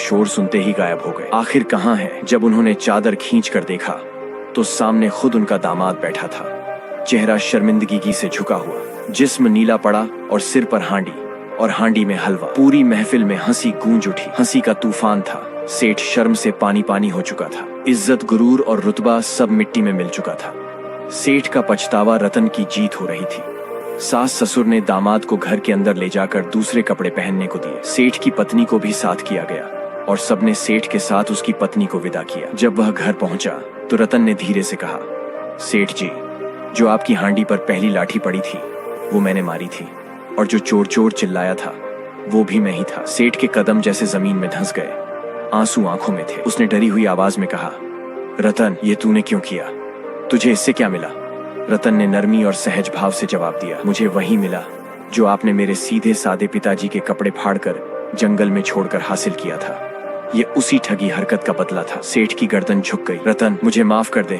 शोर सुनते ही गायब हो गए। आखिर कहाँ है? जब उन्होंने चादर खींच कर देखा तो सामने खुद उनका दामाद बैठा था, चेहरा शर्मिंदगी से झुका हुआ, जिस्म नीला पड़ा और सिर पर हांडी और हांडी में हलवा। पूरी महफिल में हंसी गूंज उठी, हंसी का तूफान था। सेठ शर्म से पानी पानी हो चुका था। इज्जत, गुरूर और रुतबा सब मिट्टी में मिल चुका था। सेठ का पछतावा रतन की जीत हो रही थी। सास ससुर ने दामाद को घर के अंदर ले जाकर दूसरे कपड़े पहनने को दिए। सेठ की पत्नी को भी साथ किया गया और सबने सेठ के साथ उसकी पत्नी को विदा किया। जब वह घर पहुंचा तो रतन ने धीरे से कहा, सेठ जी, जो आपकी हांडी पर पहली लाठी पड़ी थी वो मैंने मारी थी, और जो चोर चोर चिल्लाया था वो भी मैं ही था। सेठ के कदम जैसे जमीन में धंस गए, आंसू आंखों में थे। उसने डरी हुई आवाज में कहा, रतन, ये तूने क्यों किया? तुझे इससे क्या मिला? रतन ने नरमी और सहज भाव से जवाब दिया, मुझे वही मिला जो आपने मेरे सीधे सादे पिताजी के कपड़े फाड़कर जंगल में छोड़कर हासिल किया था। ये उसी ठगी हरकत का बदला था। सेठ की गर्दन झुक गई। रतन, मुझे माफ कर दे,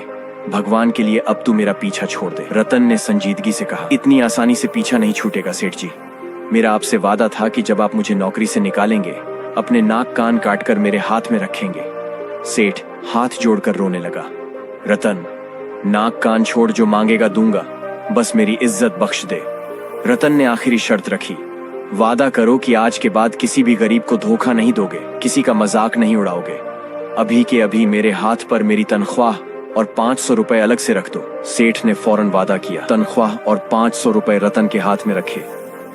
भगवान के लिए अब तू मेरा पीछा छोड़ दे। रतन ने संजीदगी से कहा, इतनी आसानी से पीछा नहीं छूटेगा सेठ जी। मेरा आपसे वादा था कि जब आप मुझे नौकरी से निकालेंगे अपने नाक कान काटकर मेरे हाथ में रखेंगे। सेठ हाथ जोड़कर रोने लगा। रतन, नाक कान छोड़, जो मांगेगा दूंगा, बस मेरी इज्जत बख्श दे। रतन ने आखिरी शर्त रखी, वादा करो कि आज के बाद किसी भी गरीब को धोखा नहीं दोगे, किसी का मजाक नहीं उड़ाओगे। अभी के अभी मेरे हाथ पर मेरी तनख्वाह और 500 रुपए अलग से रख दो। सेठ ने फौरन वादा किया। तनख्वाह और 500 रुपए रतन के हाथ में रखे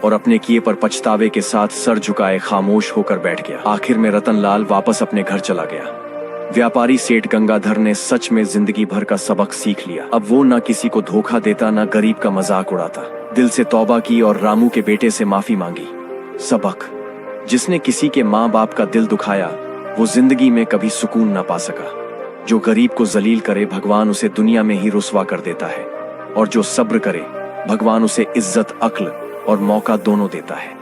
और अपने किए पर पछतावे के साथ सर झुकाए खामोश होकर बैठ गया। आखिर में रतन लाल वापस अपने घर चला गया। व्यापारी सेठ गंगाधर ने सच में जिंदगी भर का सबक सीख लिया। अब वो न किसी को धोखा देता, न गरीब का मजाक उड़ाता। दिल से तौबा की और रामू के बेटे से माफी मांगी। सबक, जिसने किसी के माँ बाप का दिल दुखाया वो जिंदगी में कभी सुकून ना पा सका। जो गरीब को जलील करे भगवान उसे दुनिया में ही रुसवा कर देता है, और जो सब्र करे भगवान उसे इज्जत, अक्ल और मौका दोनों देता है।